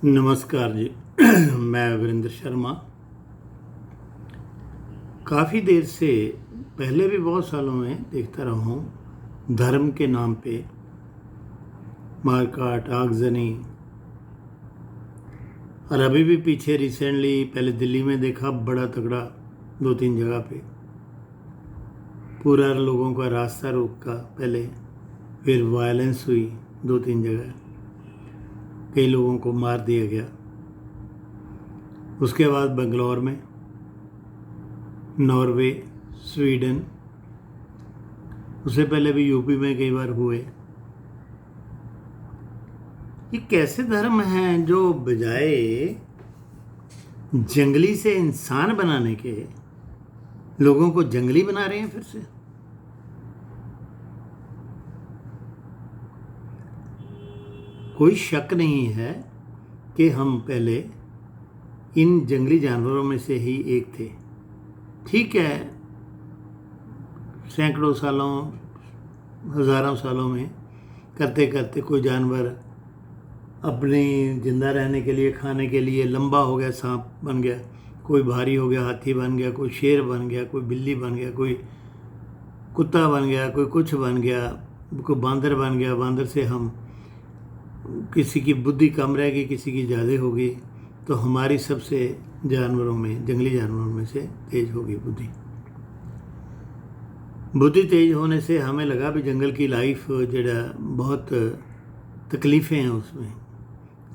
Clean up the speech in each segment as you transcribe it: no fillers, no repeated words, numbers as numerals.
नमस्कार जी। मैं वीरेंद्र शर्मा। काफ़ी देर से पहले भी बहुत सालों में देखता रहा हूँ धर्म के नाम पे मारकाट, आगजनी। और अभी भी पीछे रिसेंटली पहले दिल्ली में देखा बड़ा तगड़ा 2-3 जगह पे पूरा लोगों का रास्ता रोका। पहले फिर वायलेंस हुई 2-3 जगह, कई लोगों को मार दिया गया। उसके बाद बेंगलोर में, नॉर्वे, स्वीडन, उससे पहले भी यूपी में कई बार हुए। ये कैसे धर्म हैं जो बजाय जंगली से इंसान बनाने के लोगों को जंगली बना रहे हैं फिर से। कोई शक नहीं है कि हम पहले इन जंगली जानवरों में से ही एक थे। ठीक है, सैकड़ों सालों, हज़ारों सालों में करते करते कोई जानवर अपने ज़िंदा रहने के लिए, खाने के लिए लंबा हो गया, सांप बन गया, कोई भारी हो गया, हाथी बन गया, कोई शेर बन गया, कोई बिल्ली बन गया, कोई कुत्ता बन गया, कोई कुछ बन गया, कोई बांदर बन गया। बांदर से हम, किसी की बुद्धि कम रहेगी, किसी की ज़्यादा होगी, तो हमारी सबसे जानवरों में, जंगली जानवरों में से तेज होगी बुद्धि तेज होने से हमें लगा भी जंगल की लाइफ जड़ा बहुत तकलीफ़ें हैं उसमें।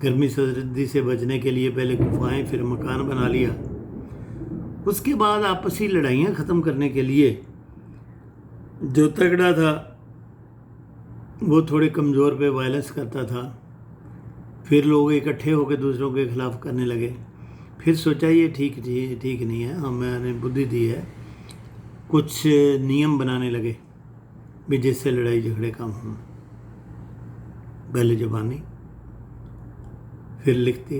गर्मी सर्दी से बचने के लिए पहले गुफाएं, फिर मकान बना लिया। उसके बाद आपसी लड़ाइयाँ ख़त्म करने के लिए जो तगड़ा था वो थोड़े कमज़ोर पे वायलेंस करता था। फिर लोग इकट्ठे होकर दूसरों के खिलाफ करने लगे। फिर सोचा ये ठीक नहीं है, हमने बुद्धि दी है, कुछ नियम बनाने लगे भी जिससे लड़ाई झगड़े कम हों। पहले ज़बानी, फिर लिखती,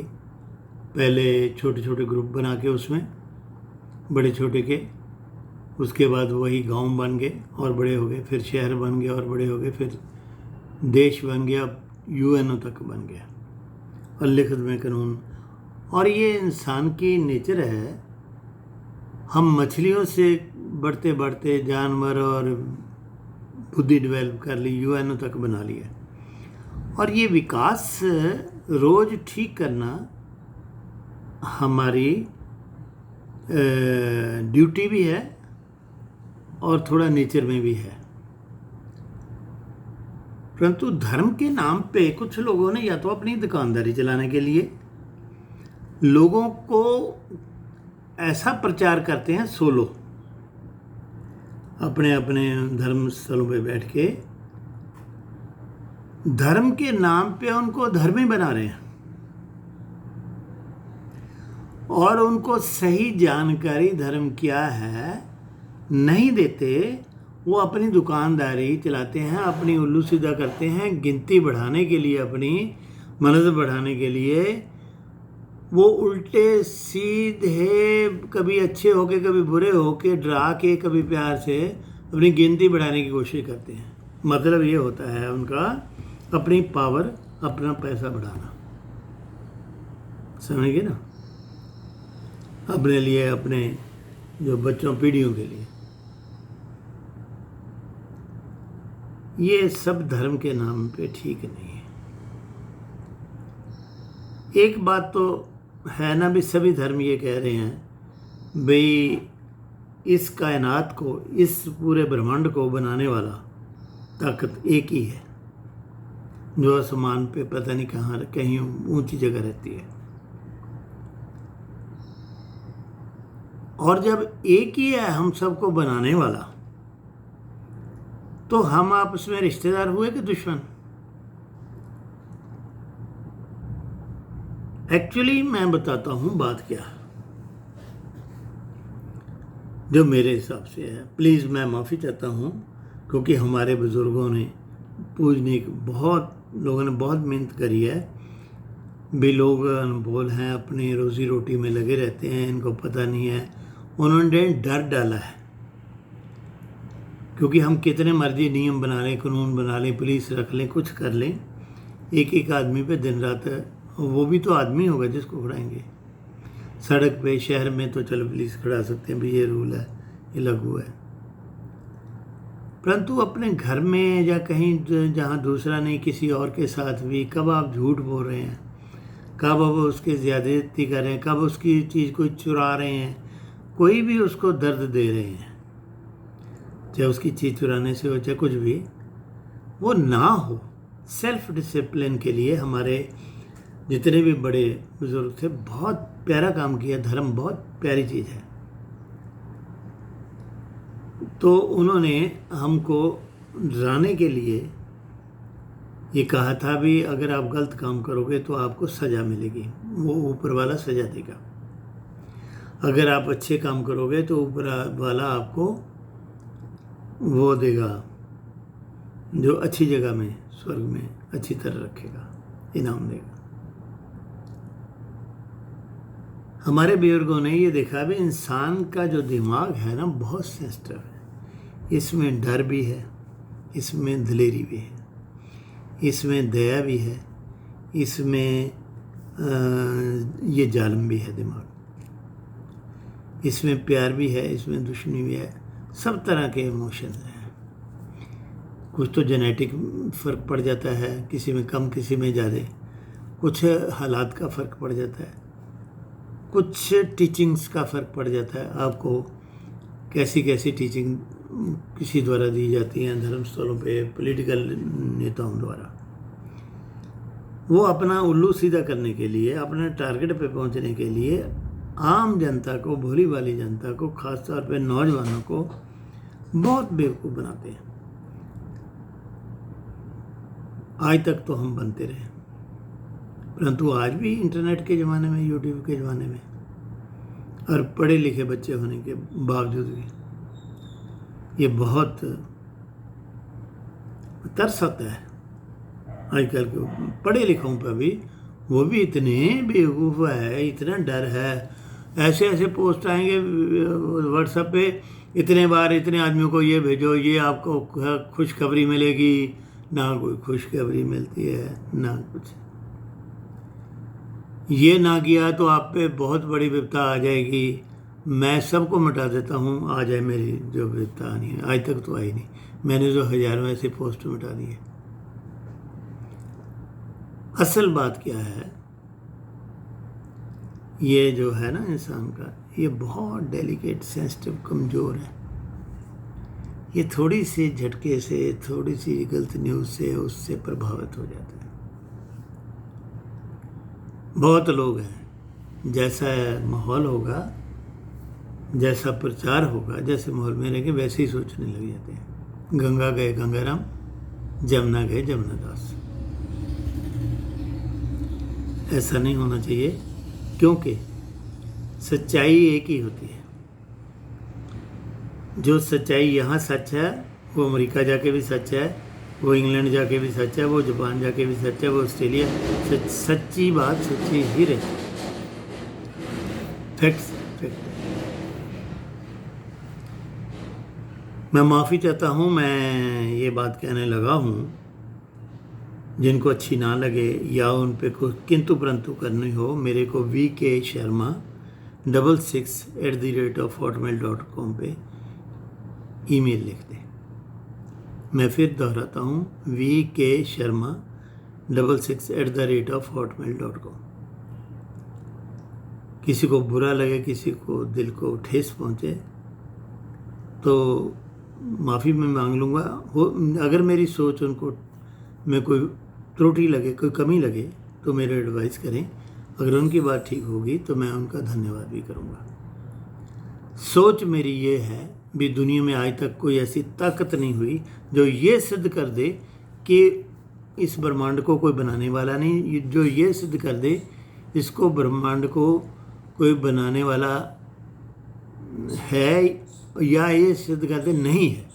पहले छोटे छोटे ग्रुप बना के उसमें बड़े छोटे के, उसके बाद वही गांव बन गए और बड़े हो गए, फिर शहर बन गए और बड़े हो गए, फिर देश बन गया, यूएनओ तक बन गया, और लिखित में कानून। और ये इंसान की नेचर है। हम मछलियों से बढ़ते बढ़ते जानवर और बुद्धि डेवलप कर ली, यूएनओ तक बना लिया। और ये विकास रोज ठीक करना हमारी ड्यूटी भी है और थोड़ा नेचर में भी है। परंतु धर्म के नाम पे कुछ लोगों ने या तो अपनी दुकानदारी चलाने के लिए लोगों को ऐसा प्रचार करते हैं, सोलो अपने अपने धर्म स्थलों पे बैठ के धर्म के नाम पे उनको धर्मी बना रहे हैं और उनको सही जानकारी धर्म क्या है नहीं देते। वो अपनी दुकानदारी चलाते हैं, अपनी उल्लू सीधा करते हैं, गिनती बढ़ाने के लिए, अपनी मनद बढ़ाने के लिए वो उल्टे सीधे, कभी अच्छे होके कभी बुरे होके, डरा के कभी प्यार से अपनी गिनती बढ़ाने की कोशिश करते हैं। मतलब ये होता है उनका अपनी पावर, अपना पैसा बढ़ाना। समझ गए ना? अपने लिए, अपने जो बच्चों, पीढ़ियों के लिए। ये सब धर्म के नाम पे ठीक नहीं है। एक बात तो है ना भी, सभी धर्म ये कह रहे हैं भाई इस कायनात को, इस पूरे ब्रह्मांड को बनाने वाला ताकत एक ही है जो आसमान पे पता नहीं कहाँ, कहीं ऊंची जगह रहती है। और जब एक ही है हम सबको बनाने वाला, तो हम आपस में रिश्तेदार हुए कि दुश्मन? एक्चुअली मैं बताता हूँ बात क्या है जो मेरे हिसाब से है। प्लीज़ मैं माफ़ी चाहता हूँ, क्योंकि हमारे बुज़ुर्गों ने पूजने की बहुत, लोगों ने बहुत मेहनत करी है। भी लोग अनबोल हैं, अपनी रोज़ी रोटी में लगे रहते हैं, इनको पता नहीं है। उन्होंने डर डाला है, क्योंकि हम कितने मर्जी नियम बना लें, कानून बना लें, पुलिस रख लें, कुछ कर लें, एक एक आदमी पे दिन रात वो भी तो आदमी होगा जिसको खड़ाएंगे। सड़क पे शहर में तो चलो पुलिस खड़ा सकते हैं, भी ये रूल है, ये लागू है। परंतु अपने घर में या कहीं जहाँ दूसरा नहीं, किसी और के साथ भी कब आप झूठ बोल रहे हैं, कब आप उसके ज़्यादती कर रहे हैं, कब उसकी चीज़ को चुरा रहे हैं, कोई भी उसको दर्द दे रहे हैं, चाहे उसकी चीज़ चुराने से हो चाहे कुछ भी, वो ना हो। सेल्फ डिसिप्लिन के लिए हमारे जितने भी बड़े बुजुर्ग थे, बहुत प्यारा काम किया। धर्म बहुत प्यारी चीज़ है। तो उन्होंने हमको डराने के लिए ये कहा था भी, अगर आप गलत काम करोगे तो आपको सज़ा मिलेगी, वो ऊपर वाला सज़ा देगा। अगर आप अच्छे काम करोगे तो ऊपर वाला आपको वो देगा, जो अच्छी जगह में, स्वर्ग में अच्छी तरह रखेगा, इनाम देगा। हमारे बुजुर्गों ने ये देखा भी, इंसान का जो दिमाग है ना, बहुत सेंसिटिव है। इसमें डर भी है, इसमें दिलेरी भी है, इसमें दया भी है, इसमें ये जालिम भी है दिमाग, इसमें प्यार भी है, इसमें दुश्मनी भी है। सब तरह के इमोशंस हैं। कुछ तो जेनेटिक फ़र्क पड़ जाता है, किसी में कम किसी में ज़्यादा, कुछ हालात का फ़र्क पड़ जाता है, कुछ टीचिंग्स का फ़र्क पड़ जाता है। आपको कैसी कैसी टीचिंग किसी द्वारा दी जाती हैं, धर्मस्थलों पे, पॉलिटिकल नेताओं द्वारा। वो अपना उल्लू सीधा करने के लिए, अपने टारगेट पे पहुंचने के लिए आम जनता को, भोली भाली जनता को, ख़ास तौर पे नौजवानों को बहुत बेवकूफ़ बनाते हैं। आज तक तो हम बनते रहे, परंतु आज भी इंटरनेट के ज़माने में, यूट्यूब के ज़माने में, और पढ़े लिखे बच्चे होने के बावजूद भी ये बहुत तरस आता है आजकल के पढ़े लिखों पर भी। वो भी इतने बेवकूफ़ है, इतना डर है। ऐसे ऐसे पोस्ट आएंगे व्हाट्सएप पे, इतने बार इतने आदमियों को ये भेजो, ये आपको खुशखबरी मिलेगी। ना कोई खुशखबरी मिलती है, ना कुछ। ये ना किया तो आप पे बहुत बड़ी विपदा आ जाएगी, मैं सबको मिटा देता हूँ, आ जाए मेरी जो विपदा आनी है। आज तक तो आई नहीं। मैंने जो हज़ारों ऐसे पोस्ट मिटा दिए। असल बात क्या है, ये जो है ना इंसान का, ये बहुत डेलिकेट, सेंसिटिव, कमज़ोर है। ये थोड़ी सी झटके से, थोड़ी सी गलत न्यूज़ से उससे प्रभावित हो जाता है। बहुत लोग हैं, जैसा माहौल होगा, जैसा प्रचार होगा, जैसे माहौल में रहेंगे, वैसे ही सोचने लग जाते हैं। गंगा गए गंगाराम, जमुना गए जमुनादास। ऐसा नहीं होना चाहिए, क्योंकि सच्चाई एक ही होती है। जो सच्चाई यहाँ सच है, वो अमेरिका जाके भी सच है, वो इंग्लैंड जाके भी सच है, वो जापान जाके भी सच है, वो ऑस्ट्रेलिया, सच्ची बात सच्ची ही रहती है। Facts fact. मैं माफ़ी चाहता हूँ, मैं ये बात कहने लगा हूँ, जिनको अच्छी ना लगे या उन पे कुछ किंतु परंतु करनी हो, मेरे को VK Sharma 66@hotmail.com पे ईमेल लिख दें। मैं फिर दोहराता हूँ, VK Sharma 66@hotmail.com। किसी को बुरा लगे, किसी को दिल को ठेस पहुँचे तो माफ़ी मैं मांग लूँगा। अगर मेरी सोच उनको में कोई त्रुटि लगे, कोई कमी लगे, तो मेरे एडवाइस करें। अगर उनकी बात ठीक होगी तो मैं उनका धन्यवाद भी करूँगा। सोच मेरी ये है भी, दुनिया में आज तक कोई ऐसी ताकत नहीं हुई जो ये सिद्ध कर दे कि इस ब्रह्मांड को कोई बनाने वाला नहीं, जो ये सिद्ध कर दे इसको ब्रह्मांड को कोई बनाने वाला है, या ये सिद्ध कर दे नहीं है।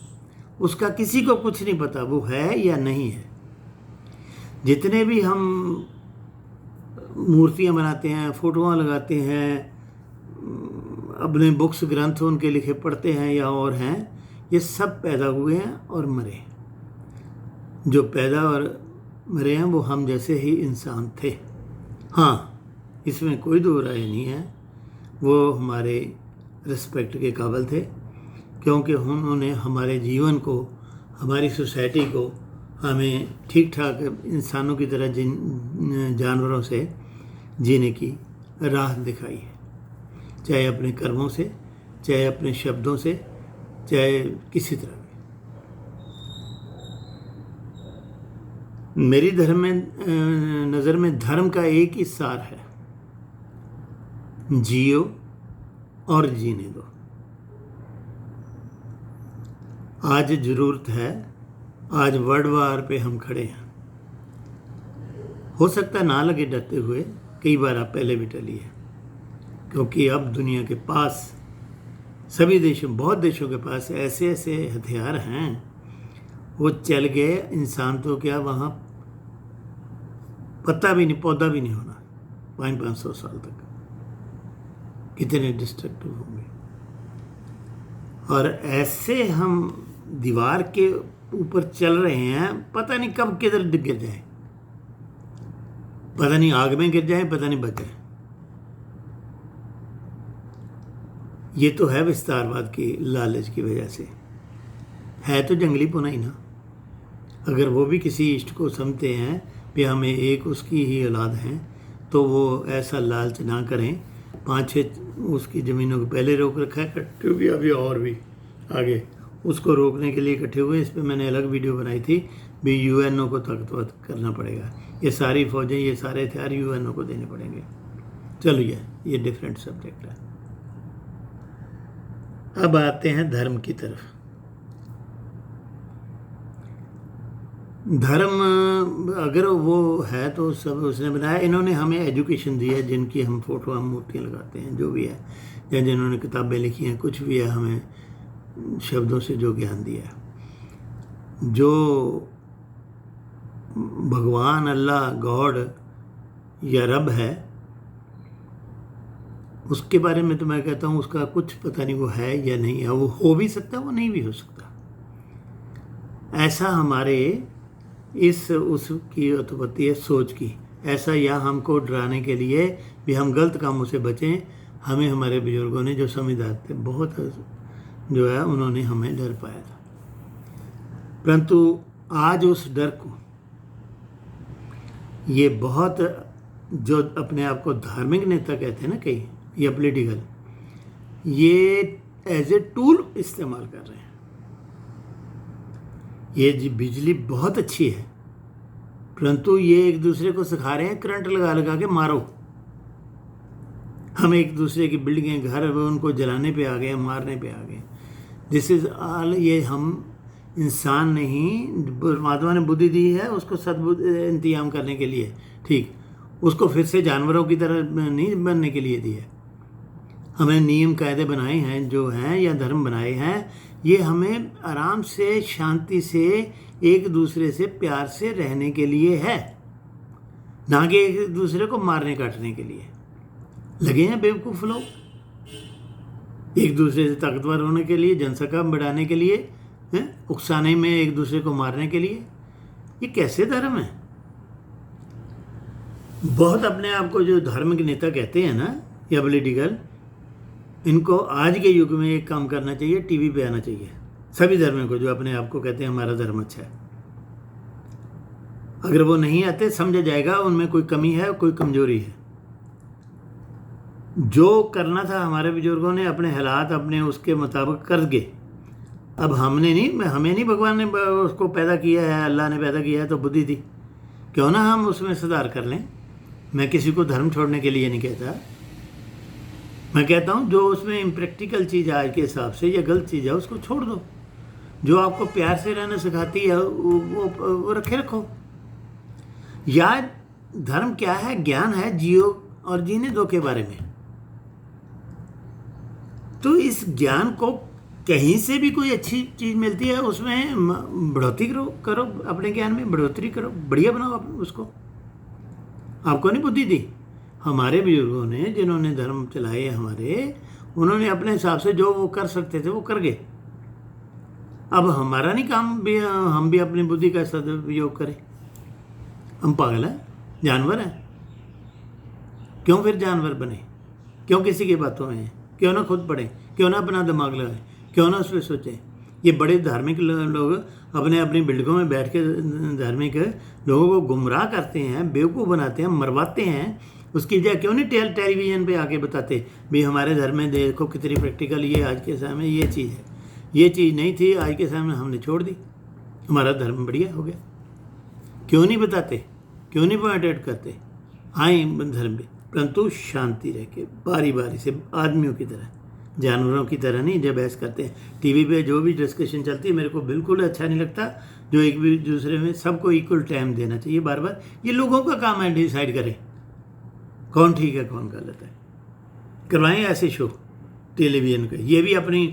उसका किसी को कुछ नहीं पता, वो है या नहीं है। जितने भी हम मूर्तियाँ बनाते हैं, फ़ोटोआँ लगाते हैं, अपने बुक्स, ग्रंथ उनके लिखे पढ़ते हैं या और हैं, ये सब पैदा हुए हैं और मरे। जो पैदा और मरे हैं वो हम जैसे ही इंसान थे। हाँ, इसमें कोई दो राय नहीं है, वो हमारे रिस्पेक्ट के काबिल थे, क्योंकि उन्होंने हमारे जीवन को, हमारी सोसाइटी को हमें ठीक ठाक इंसानों की तरह जानवरों से जीने की राह दिखाई है, चाहे अपने कर्मों से, चाहे अपने शब्दों से, चाहे किसी तरह भी। मेरी नज़र में धर्म का एक ही सार है, जियो और जीने दो। आज ज़रूरत है, आज वर्ल्ड वार पे हम खड़े हैं। हो सकता है ना लगे डरते हुए, कई बार आप पहले भी टली है, क्योंकि अब दुनिया के पास सभी देशों, बहुत देशों के पास ऐसे ऐसे हथियार हैं, वो चल गए, इंसान तो क्या वहाँ पत्ता भी नहीं, पौधा भी नहीं होना 500 साल तक। कितने डिस्ट्रक्टिव होंगे। और ऐसे हम दीवार के ऊपर चल रहे हैं, पता नहीं कब किधर गिर जाए, पता नहीं आग में गिर जाए, पता नहीं बच जाए। ये तो है विस्तारवाद की लालच की वजह से, है तो जंगली पुना ही ना। अगर वो भी किसी इष्ट को समझते हैं कि हमें एक उसकी ही औलाद हैं, तो वो ऐसा लालच ना करें। 5-6 उसकी ज़मीनों को पहले रोक रखा है, इकट्ठे भी अभी और भी आगे उसको रोकने के लिए इकट्ठे हुए। इस पर मैंने अलग वीडियो बनाई थी भी, यूएनओ को ताकतवर करना पड़ेगा, ये सारी फौजें, ये सारे हथियार यूएनओ को देने पड़ेंगे। चलिए, ये डिफरेंट सब्जेक्ट है। अब आते हैं धर्म की तरफ। धर्म अगर वो है तो सब उसने बनाया। इन्होंने हमें एजुकेशन दी है, जिनकी हम फोटो, हम मूर्तियाँ लगाते हैं, जो भी है, या जिन्होंने किताबें लिखी हैं, कुछ भी है, हमें शब्दों से जो ज्ञान दिया है, जो भगवान, अल्लाह, गॉड या रब है, उसके बारे में तो मैं कहता हूँ उसका कुछ पता नहीं वो है या नहीं है। वो हो भी सकता है, वो नहीं भी हो सकता। ऐसा हमारे उसकी उत्पत्ति है सोच की। ऐसा या हमको डराने के लिए भी हम गलत कामों से बचें, हमें हमारे बुजुर्गों ने जो समझदार थे, बहुत जो है उन्होंने हमें डर पाया था। परंतु आज उस डर को ये बहुत, जो अपने आप को धार्मिक नेता कहते हैं ना कई, या पॉलिटिकल, ये एज ए टूल इस्तेमाल कर रहे हैं। ये जी बिजली बहुत अच्छी है, परंतु ये एक दूसरे को सिखा रहे हैं करंट लगा लगा के मारो। हम एक दूसरे की बिल्डिंगें, घर, उनको जलाने पे आ गए, मारने पे आ गए। This is all. ये हम इंसान नहीं, परमात्मा ने बुद्धि दी है उसको सद्बुद्धि इंतजाम करने के लिए, ठीक, उसको फिर से जानवरों की तरह नहीं बनने के लिए दी है। हमें नियम कायदे बनाए हैं जो हैं, या धर्म बनाए हैं, ये हमें आराम से, शांति से, एक दूसरे से प्यार से रहने के लिए है, ना कि एक दूसरे को मारने काटने के लिए। लगे हैं बेवकूफ़ लोग एक दूसरे से ताकतवर होने के लिए, जनसंख्या बढ़ाने के लिए, उकसाने में एक दूसरे को मारने के लिए। ये कैसे धर्म है? बहुत अपने आप को जो धार्मिक नेता कहते हैं ना, या पॉलिटिकल, इनको आज के युग में एक काम करना चाहिए, टीवी पे आना चाहिए सभी धर्मों को, जो अपने आप को कहते हैं हमारा धर्म अच्छा है। अगर वो नहीं आते, समझा जाएगा उनमें कोई कमी है, कोई कमजोरी है। जो करना था हमारे बुजुर्गों ने, अपने हालात अपने उसके मुताबिक कर गए। अब हमें नहीं भगवान ने उसको पैदा किया है, अल्लाह ने पैदा किया है, तो बुद्धि थी, क्यों ना हम उसमें सुधार कर लें। मैं किसी को धर्म छोड़ने के लिए नहीं कहता, मैं कहता हूँ जो उसमें इम्प्रैक्टिकल चीज़ आज के हिसाब से या गलत चीज़ है उसको छोड़ दो। जो आपको प्यार से रहना सिखाती है वो रखे रखो। या धर्म क्या है? ज्ञान है, जियो और जीने दो के बारे में। तो इस ज्ञान को कहीं से भी कोई अच्छी चीज़ मिलती है, उसमें बढ़ोतरी करो, अपने ज्ञान में बढ़ोतरी करो, बढ़िया बनाओ उसको। आपको नहीं बुद्धि दी? हमारे बुजुर्गों ने, जिन्होंने धर्म चलाए हमारे, उन्होंने अपने हिसाब से जो वो कर सकते थे वो कर गए। अब हमारा नहीं काम भी हम भी अपनी बुद्धि का सदुपयोग करें। हम पागल हैं? जानवर हैं? क्यों फिर जानवर बने? क्यों किसी की बातों में हैं? क्यों ना खुद पढ़ें? क्यों ना अपना दिमाग लगाएं? क्यों ना उस पर सोचें? ये बड़े धार्मिक लोग अपने अपनी बिल्डिंगों में बैठ के धार्मिक लोगों को गुमराह करते हैं, बेवकूफ़ बनाते हैं, मरवाते हैं। उसकी जगह क्यों नहीं टेलीविज़न पे आके बताते भी हमारे धर्म में देखो कितनी प्रैक्टिकल ये आज के समय में ये चीज़ है, ये चीज़ नहीं थी, आज के समय में हमने छोड़ दी, हमारा धर्म बढ़िया हो गया। क्यों नहीं बताते? क्यों नहीं पॉइंट आउट करते? आए धर्म पे, परंतु शांति रह के बारी बारी से आदमियों की तरह, जानवरों की तरह नहीं। जब बहस करते हैं टीवी पे, जो भी डिस्कशन चलती है मेरे को बिल्कुल अच्छा नहीं लगता। जो एक भी दूसरे में सबको इक्वल टाइम देना चाहिए बार बार। ये लोगों का काम है डिसाइड करें कौन ठीक है कौन गलत है। करवाएं ऐसे शो टेलीविज़न के। ये भी अपनी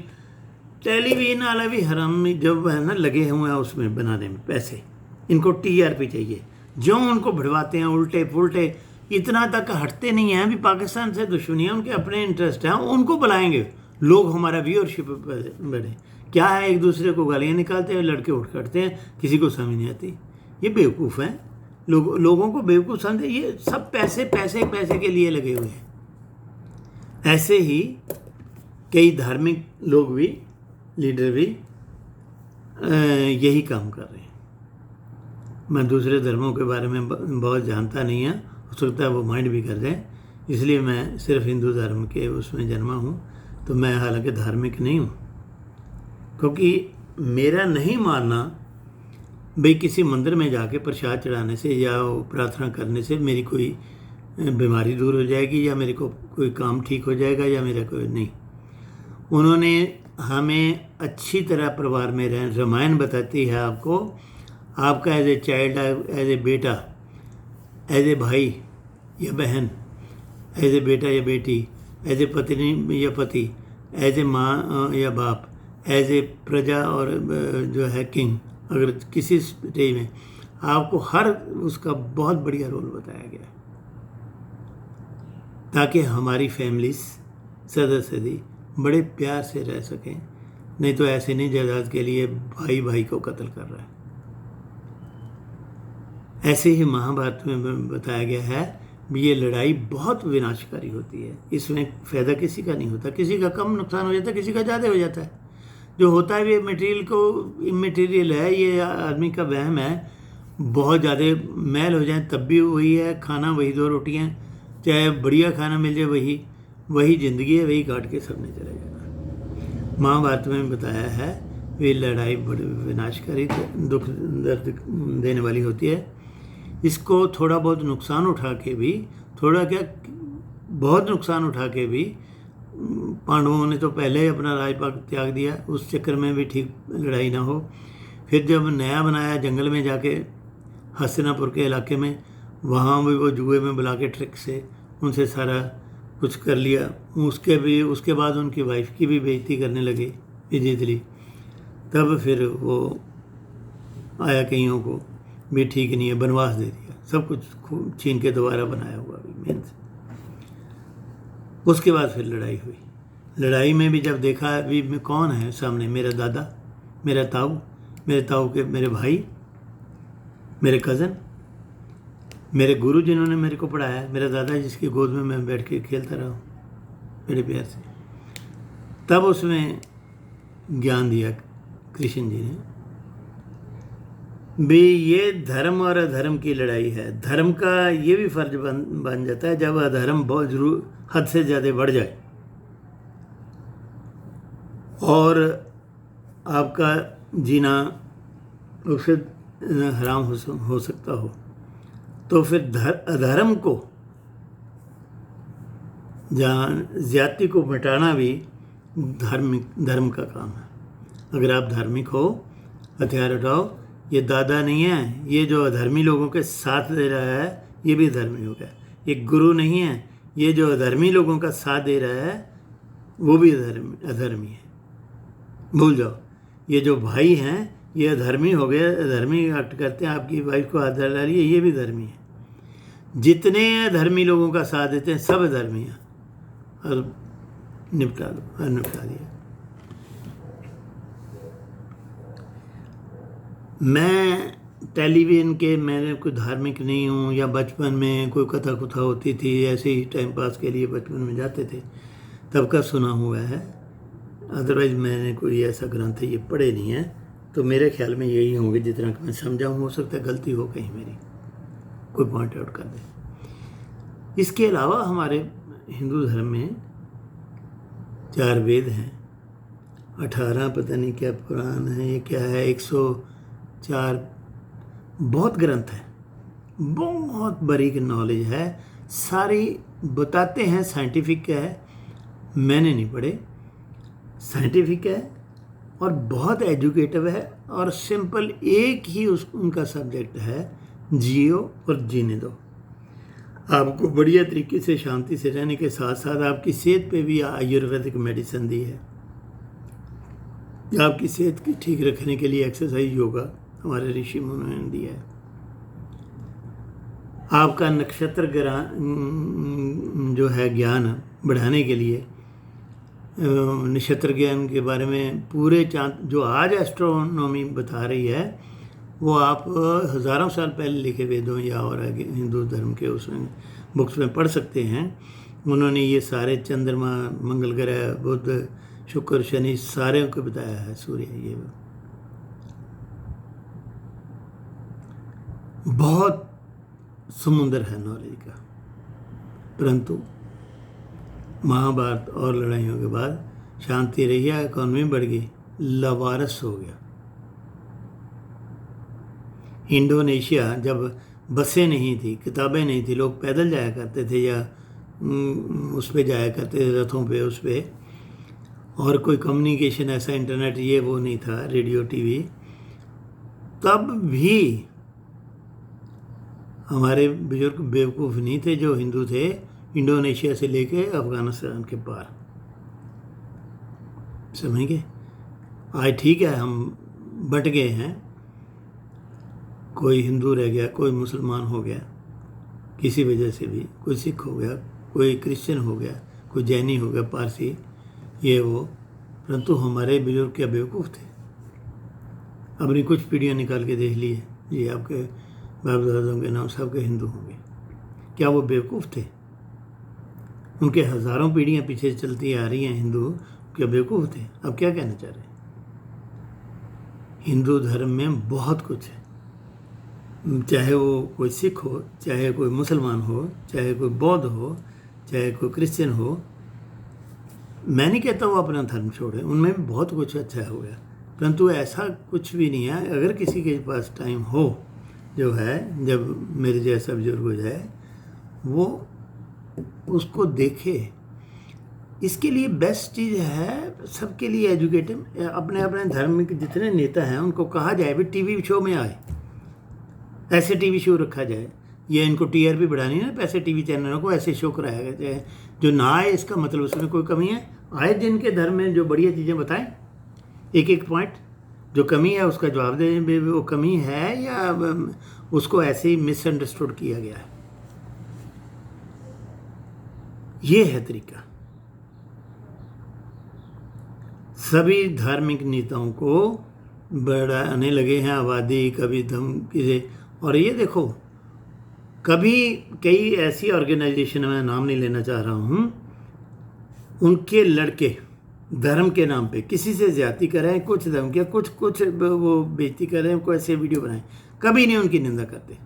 टेलीविज़न वाला भी हराम जब है ना लगे हुए हैं उसमें बनाने में पैसे, इनको टीआरपी चाहिए। जो उनको भिड़वाते हैं उल्टे पुल्टे, इतना तक हटते नहीं हैं। अभी पाकिस्तान से दुश्मनी है, उनके अपने इंटरेस्ट हैं, उनको बुलाएंगे लोग, हमारा व्यूअरशिप बढ़े। क्या है, एक दूसरे को गालियाँ निकालते हैं, लड़के उठ करते हैं, किसी को समझ नहीं आती। ये बेवकूफ़ हैं, लोगों को बेवकूफ़ समझे। ये सब पैसे पैसे पैसे के लिए लगे हुए हैं। ऐसे ही कई धार्मिक लोग भी, लीडर भी यही काम कर रहे हैं। मैं दूसरे धर्मों के बारे में बहुत जानता नहीं है, हो सकता है वो माइंड भी कर दें, इसलिए मैं सिर्फ हिंदू धर्म के उसमें जन्मा हूँ। तो मैं हालांकि धार्मिक नहीं हूँ, क्योंकि मेरा नहीं मानना भाई किसी मंदिर में जाके प्रसाद चढ़ाने से या प्रार्थना करने से मेरी कोई बीमारी दूर हो जाएगी या मेरे को कोई काम ठीक हो जाएगा या मेरा कोई नहीं। उन्होंने हमें अच्छी तरह परिवार में रह, रामायण बताती है आपको, आपका as a child, as a बेटा, एज ए भाई या बहन, एज ए बेटा या बेटी, एज ए पत्नी या पति, एज ए माँ या बाप, एज ए प्रजा और जो है किंग, अगर किसी स्टेज में आपको हर उसका बहुत बढ़िया रोल बताया गया है, ताकि हमारी फैमिलीज सदस्य भी बड़े प्यार से रह सकें। नहीं तो ऐसे नहीं जायदाद के लिए भाई भाई को कत्ल कर रहा है। ऐसे ही महाभारत में बताया गया है ये लड़ाई बहुत विनाशकारी होती है। इसमें फ़ायदा किसी का नहीं होता, किसी का कम नुकसान हो जाता है, किसी का ज़्यादा हो जाता है। जो होता है ये मटेरियल को इमटेरियल है, ये आदमी का वहम है। बहुत ज़्यादा मैल हो जाए तब भी वही है, खाना वही 2 रोटियाँ, चाहे बढ़िया खाना मिल जाए वही ज़िंदगी है, वही काट के सबने चला जाना। महाभारत में बताया है ये लड़ाई बड़ी विनाशकारी, दुख दर्द देने वाली होती है। इसको थोड़ा बहुत नुकसान उठा के भी, थोड़ा क्या बहुत नुकसान उठा के भी, पांडवों ने तो पहले ही अपना राजपाट त्याग दिया, उस चक्कर में भी ठीक लड़ाई ना हो। फिर जब नया बनाया जंगल में जाके हस्तिनापुर के इलाके में, वहाँ भी वो जुए में बुला के ट्रिक से उनसे सारा कुछ कर लिया। उसके बाद उनकी वाइफ की भी बेइज्जती करने लगे, जीत ली। तब फिर वो आया कईयों को भी ठीक नहीं है, बनवास दे दिया, सब कुछ छीन के दोबारा बनाया हुआ भी मेन से। उसके बाद फिर लड़ाई हुई। लड़ाई में भी जब देखा अभी में कौन है सामने, मेरा दादा, मेरे ताऊ के मेरे भाई, मेरे कज़न, मेरे गुरु जिन्होंने मेरे को पढ़ाया, मेरा दादा जिसकी गोद में मैं बैठ के खेलता रहा हूँ बड़े प्यार से। तब उसमें ज्ञान दिया कृष्ण जी ने भी, ये धर्म और अधर्म की लड़ाई है। धर्म का ये भी फर्ज बन जाता है जब अधर्म बहुत जरूर हद से ज़्यादा बढ़ जाए और आपका जीना उससे हराम हो सकता हो, तो फिर अधर्म को, ज्यादती को मिटाना भी धर्म का काम है। अगर आप धार्मिक हो, हथियार उठाओ। ये दादा नहीं है, ये जो अधर्मी लोगों के साथ दे रहा है ये भी धर्मी हो गया। ये गुरु नहीं है, ये जो अधर्मी लोगों का साथ दे रहा है वो भी अधर्मी है। भूल जाओ, ये जो भाई हैं ये अधर्मी हो गए, अधर्मी एक्ट करते हैं, आपकी वाइफ को हाथ डाल रही है, ये भी धर्मी है। जितने अधर्मी लोगों का साथ देते हैं सब अधर्मी हैं। और निपटा दिया। मैं टेलीविज़न के मैंने कोई धार्मिक नहीं हूँ, या बचपन में कोई कथा कुथा होती थी ऐसे ही टाइम पास के लिए बचपन में जाते थे तब का सुना हुआ है। अदरवाइज़ मैंने कोई ऐसा ग्रंथ ये पढ़े नहीं है। तो मेरे ख्याल में यही होंगे जितना कि मैं समझा हूँ। हो सकता है गलती हो कहीं मेरी, कोई पॉइंट आउट कर दे। इसके अलावा हमारे हिंदू धर्म में 4 वेद हैं, 18 पता नहीं क्या पुराण है, ये क्या है, 104 बहुत ग्रंथ है, बहुत बारीक नॉलेज है, सारी बताते हैं साइंटिफिक है। मैंने नहीं पढ़े, साइंटिफिक है और बहुत एजुकेटिव है और सिंपल एक ही उनका सब्जेक्ट है, जियो और जीने दो। आपको बढ़िया तरीके से शांति से रहने के साथ साथ आपकी सेहत पे भी आयुर्वेदिक मेडिसिन दी है। आपकी सेहत की ठीक रखने के लिए एक्सरसाइज, योगा हमारे ऋषि मुनियों ने दिया है। आपका नक्षत्र जो है ज्ञान बढ़ाने के लिए, नक्षत्र ज्ञान के बारे में पूरे चांद जो आज एस्ट्रोनॉमी बता रही है वो आप हज़ारों साल पहले लिखे वेदों या और हिंदू धर्म के उसमें बुक्स में पढ़ सकते हैं। उन्होंने ये सारे चंद्रमा, मंगल ग्रह, बुध, शुक्र, शनि सारे को बताया है, सूर्य, ये बहुत समुंदर है नॉलेज का। परंतु महाभारत और लड़ाइयों के बाद शांति रही है, इकॉनमी बढ़ गई, लवारस हो गया। इंडोनेशिया जब बसें नहीं थी, किताबें नहीं थी, लोग पैदल जाया करते थे या उस पे जाया करते थे, रथों पे, उस पे, और कोई कम्युनिकेशन ऐसा इंटरनेट ये वो नहीं था, रेडियो टीवी, तब भी हमारे बुजुर्ग बेवकूफ़ नहीं थे जो हिंदू थे, इंडोनेशिया से लेके अफ़गानिस्तान के पार, समझ गए। आज ठीक है हम बट गए हैं, कोई हिंदू रह गया, कोई मुसलमान हो गया किसी वजह से भी, कोई सिख हो गया, कोई क्रिश्चियन हो गया, कोई जैनी हो गया, पारसी, ये वो, परंतु हमारे बुजुर्ग क्या बेवकूफ़ थे। अपनी कुछ पीढ़ियाँ निकाल के देख लिए, ये आपके बाप दादाओं के नाम सबके हिंदू होंगे, क्या वो बेवकूफ़ थे? उनके हज़ारों पीढ़ियाँ पीछे चलती आ रही हैं, हिंदू क्या बेवकूफ़ थे? अब क्या कहना चाह रहे हैं? हिंदू धर्म में बहुत कुछ है, चाहे वो कोई सिख हो, चाहे कोई मुसलमान हो, चाहे कोई बौद्ध हो, चाहे कोई क्रिश्चियन हो। मैं नहीं कहता वो अपना धर्म छोड़े, उनमें भी बहुत कुछ अच्छा हो गया, परंतु ऐसा कुछ भी नहीं है। अगर किसी के पास टाइम हो, जो है, जब मेरे जैसा बुजुर्ग हो जाए, वो उसको देखे। इसके लिए बेस्ट चीज़ है सबके लिए एजुकेटिव, अपने अपने धर्म के जितने नेता हैं उनको कहा जाए भी टीवी शो में आए, ऐसे टीवी शो रखा जाए। ये इनको टीआरपी बढ़ानी है ना, पैसे टीवी चैनलों को ऐसे शो कराया जाए। जो ना आए इसका मतलब उसमें कोई कमी है, आए जिनके धर्म में जो बढ़िया चीज़ें बताएं, एक एक पॉइंट जो कमी है उसका जवाब दें, वो कमी है या उसको ऐसे ही मिसअंडरस्टूड किया गया है। ये है तरीका। सभी धार्मिक नेताओं को बढ़ाने लगे हैं आबादी, कभी धमकी से। और ये देखो, कभी कई ऐसी ऑर्गेनाइजेशन, मैं नाम नहीं लेना चाह रहा हूँ, उनके लड़के धर्म के नाम पे किसी से ज्यादती करें, कुछ धमकियाँ, कुछ वो बेइज्जती करें, कोई ऐसे वीडियो बनाएं, कभी नहीं उनकी निंदा करते।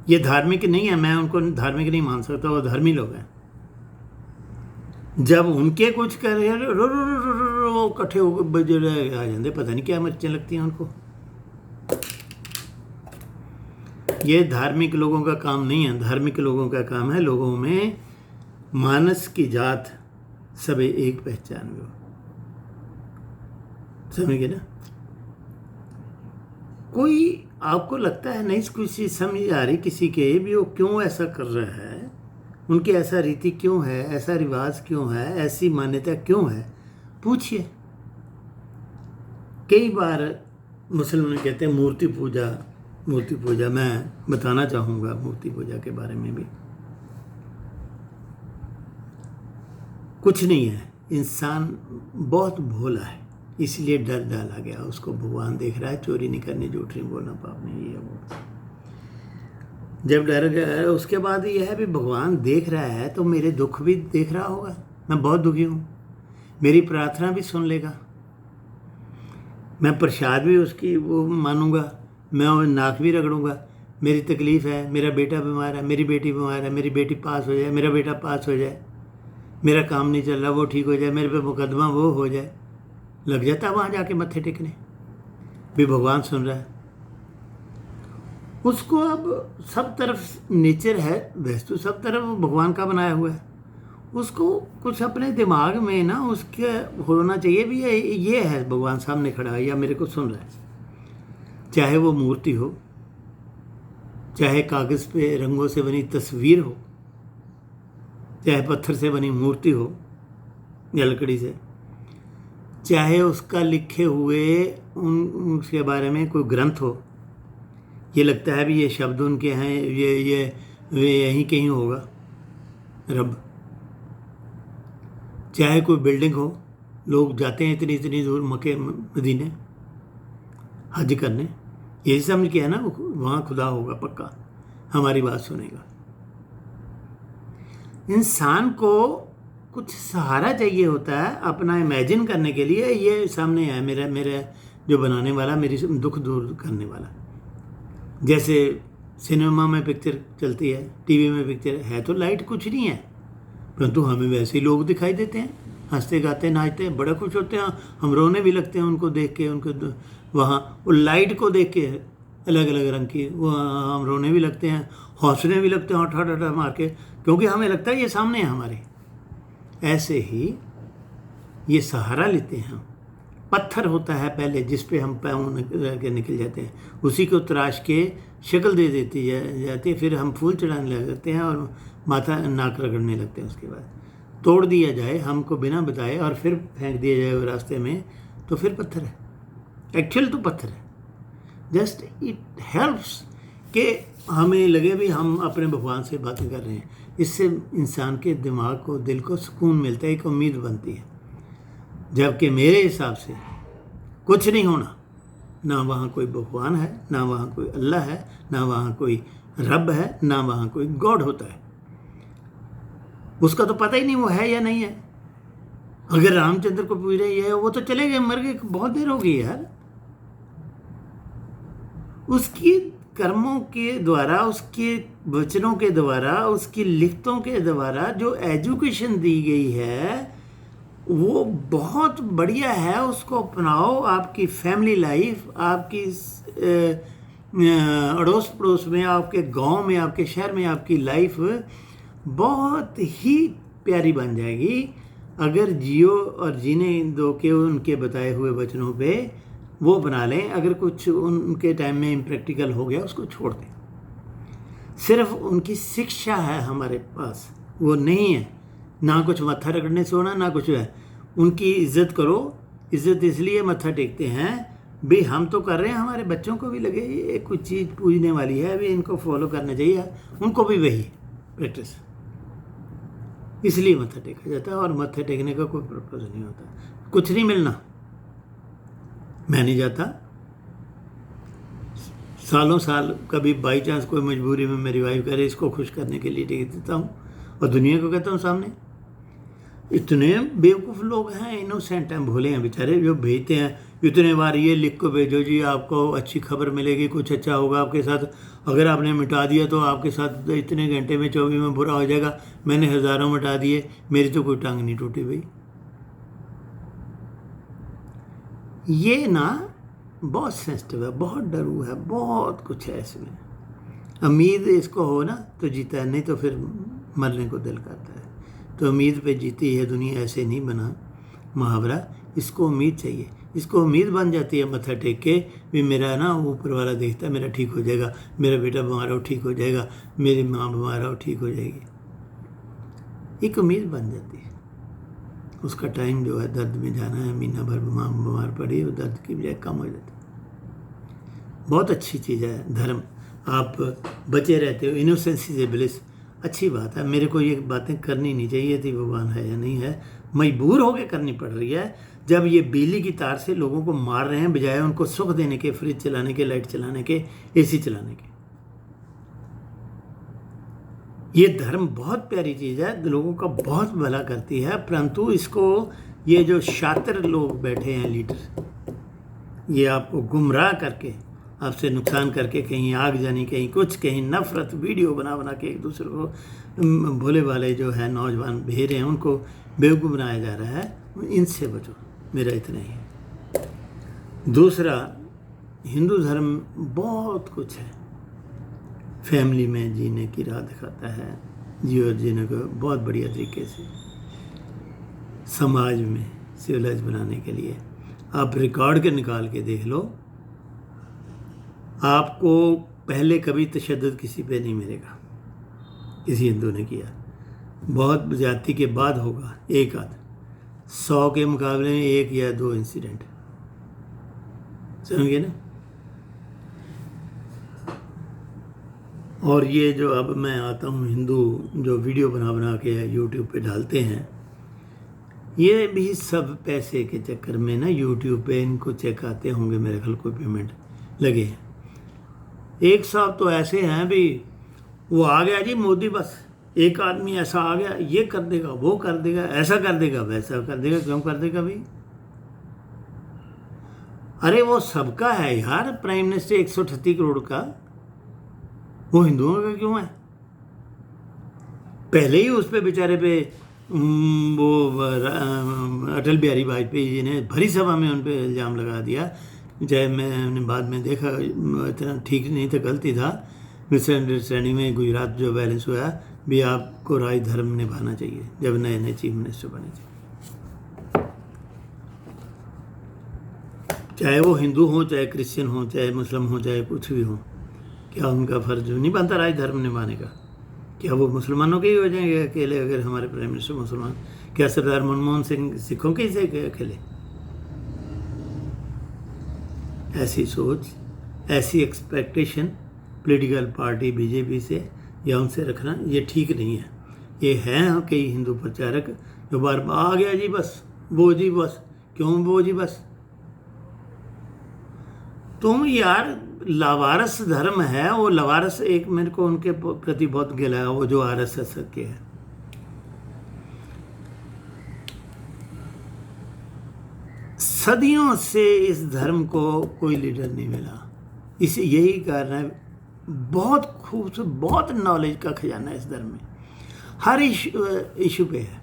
ये धार्मिक नहीं है, मैं उनको धार्मिक नहीं मान सकता, वो धर्मी लोग हैं। जब उनके कुछ कर वो इकट्ठे होकर आ जाते, पता नहीं क्या मिर्चें लगती हैं उनको। ये धार्मिक लोगों का काम नहीं है, धार्मिक लोगों का काम है लोगों में मानस की जात सबे एक पहचान गो, समझ गए ना। कोई आपको लगता है नहीं कुछ चीज़ समझ आ रही किसी के भी, वो क्यों ऐसा कर रहा है, उनकी ऐसा रीति क्यों है, ऐसा रिवाज क्यों है, ऐसी मान्यता क्यों है, पूछिए। कई बार मुसलमान कहते हैं मूर्ति पूजा, मैं बताना चाहूँगा मूर्ति पूजा के बारे में भी। कुछ नहीं है, इंसान बहुत भोला है, इसलिए डर डाला गया उसको। भगवान देख रहा है, चोरी नहीं करनी, झूठ नहीं बोलना, पाप नहीं, ये वो। जब डर गया उसके बाद यह है भी भगवान देख रहा है तो मेरे दुख भी देख रहा होगा। मैं बहुत दुखी हूँ, मेरी प्रार्थना भी सुन लेगा, मैं प्रसाद भी उसकी वो मानूंगा, मैं वो नाक भी रगड़ूंगा। मेरी तकलीफ़ है, मेरा बेटा बीमार है, मेरी बेटी बीमार है, मेरी बेटी पास हो जाए, मेरा बेटा पास हो जाए, मेरा काम नहीं चल रहा वो ठीक हो जाए, मेरे पे मुकदमा वो हो जाए, लग जाता है वहाँ जाके मत्थे टेकने भी। भगवान सुन रहा है उसको। अब सब तरफ नेचर है, वैसे तो सब तरफ भगवान का बनाया हुआ है, उसको कुछ अपने दिमाग में ना उसके होना चाहिए भी ये है भगवान सामने खड़ा है या मेरे को सुन रहा है। चाहे वो मूर्ति हो, चाहे कागज़ पे रंगों से बनी तस्वीर हो, चाहे पत्थर से बनी मूर्ति हो या लकड़ी से, चाहे उसका लिखे हुए उसके बारे में कोई ग्रंथ हो, ये लगता है भी ये शब्द उनके हैं, ये यहीं कहीं होगा रब। चाहे कोई बिल्डिंग हो, लोग जाते हैं इतनी इतनी दूर मक्के मदीने हज करने, यही समझ के है ना वहाँ खुदा होगा पक्का, हमारी बात सुनेगा। इंसान को कुछ सहारा चाहिए होता है अपना इमेजिन करने के लिए। ये सामने है मेरा जो बनाने वाला, मेरी दुख दूर करने वाला। जैसे सिनेमा में पिक्चर चलती है, टीवी में पिक्चर है तो लाइट कुछ नहीं है, परंतु हमें वैसे ही लोग दिखाई देते हैं, हंसते गाते नाचते हैं, बड़े खुश होते हैं, हम रोने भी लगते हैं उनको देख के। उनको वहाँ वो लाइट को देख के अलग अलग रंग की वो हम रोने भी लगते हैं, हौसले भी लगते हैं हठा हठा मार के, क्योंकि हमें लगता है ये सामने है हमारे। ऐसे ही ये सहारा लेते हैं। पत्थर होता है पहले जिस पे हम पैर के निकल जाते हैं, उसी को तराश के शक्ल दे देती जाती है, फिर हम फूल चढ़ाने लग जाते हैं और माथा नाक रगड़ने लगते हैं। उसके बाद तोड़ दिया जाए हमको बिना बताए और फिर फेंक दिया जाए वो रास्ते में, तो फिर पत्थर है। एक्चुअल तो पत्थर है, जस्ट इट हेल्प्स कि हमें लगे भी हम अपने भगवान से बातें कर रहे हैं। इससे इंसान के दिमाग को, दिल को सुकून मिलता है, एक उम्मीद बनती है। जबकि मेरे हिसाब से कुछ नहीं होना, ना वहाँ कोई भगवान है, ना वहाँ कोई अल्लाह है, ना वहाँ कोई रब है, ना वहाँ कोई गॉड होता है। उसका तो पता ही नहीं वो है या नहीं है। अगर रामचंद्र को पूछ रहे है वो तो चले गए, मर गए, बहुत देर हो गई यार। उसकी कर्मों के द्वारा, उसके वचनों के द्वारा, उसकी लिखतों के द्वारा जो एजुकेशन दी गई है वो बहुत बढ़िया है। उसको अपनाओ। आपकी फैमिली लाइफ, आपकी अड़ोस पड़ोस में, आपके गांव में, आपके शहर में आपकी लाइफ बहुत ही प्यारी बन जाएगी अगर जियो और जीने दो के उनके बताए हुए वचनों पे वो बना लें। अगर कुछ उनके टाइम में इम्प्रैक्टिकल हो गया उसको छोड़ दें। सिर्फ उनकी शिक्षा है हमारे पास, वो नहीं है। ना कुछ मत्था रगड़ने से होना, ना कुछ है। उनकी इज्जत करो। इज्जत इसलिए मत्था टेकते हैं भी हम तो कर रहे हैं, हमारे बच्चों को भी लगे ये कुछ चीज़ पूजने वाली है, भी इनको फॉलो करना चाहिए, उनको भी वही प्रैक्टिस, इसलिए मत्था टेका जाता है। और मत्थे टेकने का कोई पर्पज़ नहीं होता, कुछ नहीं मिलना। मैं नहीं जाता सालों साल, कभी बाई चांस कोई मजबूरी में मेरी वाइफ करे इसको खुश करने के लिए टिकट देता हूँ और दुनिया को कहता हूँ सामने। इतने बेवकूफ़ लोग हैं, इनोसेंट हैं, भोले हैं बेचारे, जो भेजते हैं इतने बार ये लिख को भेजो जी आपको अच्छी खबर मिलेगी, कुछ अच्छा होगा आपके साथ, अगर आपने मिटा दिया तो आपके साथ इतने घंटे में 24 में बुरा हो जाएगा। मैंने हज़ारों मिटा दिए, मेरी तो कोई टांग नहीं टूटी भाई। ये ना बहुत सेंसिटिव है, बहुत डरू है, बहुत कुछ है इसमें। उम्मीद इसको हो ना तो जीता है, नहीं तो फिर मरने को दिल करता है। तो उम्मीद पे जीती है दुनिया, ऐसे नहीं बना मुहावरा। इसको उम्मीद चाहिए, इसको उम्मीद बन जाती है मत्था टेक के भी मेरा ना ऊपर वाला देखता है, मेरा ठीक हो जाएगा, मेरा बेटा बीमार हो ठीक हो जाएगा, मेरी माँ बीमार हो ठीक हो जाएगी। एक उम्मीद बन जाती है। उसका टाइम जो है दर्द में जाना है, महीना भर माँ बीमार पड़ी, वो दर्द की बजाय कम हो जाती है। बहुत अच्छी चीज़ है धर्म, आप बचे रहते हो, इनोसेंसी से ब्लिस, अच्छी बात है। मेरे को ये बातें करनी नहीं चाहिए थी, भगवान है या नहीं है, मजबूर होकर करनी पड़ रही है। जब ये बिजली की तार से लोगों को मार रहे हैं बजाय उनको सुख देने के, फ्रिज चलाने के, लाइट चलाने के, एसी चलाने के। ये धर्म बहुत प्यारी चीज़ है, लोगों का बहुत भला करती है, परंतु इसको ये जो शातिर लोग बैठे हैं लीडर, ये आपको गुमराह करके, आपसे नुकसान करके, कहीं आग जानी, कहीं कुछ, कहीं नफरत, वीडियो बना बना के एक दूसरे को, भोले वाले जो है नौजवान भेज रहे हैं उनको बेवकूफ़ बनाया जा रहा है। इनसे बचो, मेरा इतना ही है। दूसरा, हिंदू धर्म बहुत कुछ है, फैमिली में जीने की राह दिखाता है, जीवन जीने को बहुत बढ़िया तरीके से, समाज में सिविलाइज बनाने के लिए। आप रिकॉर्ड के निकाल के देख लो, आपको पहले कभी तशद्दुद किसी पे नहीं मिलेगा, किसी हिंदू ने किया। बहुत जाति के बाद होगा एक आध, 100 के मुकाबले में 1 या 2 इंसिडेंट, समझिए ना। और ये जो अब मैं आता हूँ, हिंदू जो वीडियो बना बना के यूट्यूब पे डालते हैं, ये भी सब पैसे के चक्कर में ना, यूट्यूब पे इनको चेक आते होंगे मेरे ख्याल, कोई पेमेंट लगे हैं। एक साहब तो ऐसे हैं भी, वो आ गया जी मोदी, बस एक आदमी ऐसा आ गया, ये कर देगा, वो कर देगा, ऐसा कर देगा, वैसा कर देगा। क्यों कर देगा भाई? अरे वो सबका है यार, प्राइम मिनिस्टर 138 करोड़ का, वो हिंदुओं का क्यों है? पहले ही उस पे बेचारे पे वो अटल बिहारी वाजपेयी जी ने भरी सभा में उन पे इल्ज़ाम लगा दिया, चाहे मैंने बाद में देखा इतना ठीक नहीं था, गलती था, मिसअंडरस्टैंडिंग में गुजरात जो बैलेंस हुआ भी, आपको राज धर्म निभाना चाहिए जब नए नए चीफ मिनिस्टर बने थे, चाहे वो हिंदू हो, चाहे क्रिश्चियन हो, चाहे मुस्लिम हो, चाहे कुछ भी हो। क्या उनका फर्ज नहीं बनता राज धर्म निभाने का? क्या वो मुसलमानों के ही हो जाएंगे अकेले अगर हमारे प्राइम मिनिस्टर मुसलमान? क्या सरदार मनमोहन सिंह सिखों के ही से अकेले? ऐसी सोच, ऐसी एक्सपेक्टेशन पॉलिटिकल पार्टी बीजेपी से या उनसे रखना ये ठीक नहीं है। ये हैं कई हिंदू प्रचारक जो बार बार आ गया जी बस, वो जी बस, क्यों वो जी बस? तुम यार, लावारस धर्म है वो, लावारस एक मेरे को उनके प्रति बहुत गिला है, वो जो आरएसएस के है। सदियों से इस धर्म को कोई लीडर नहीं मिला, इसे यही कारण है। बहुत खूबसूरत, बहुत नॉलेज का खजाना है इस धर्म में, हर इशू पे है।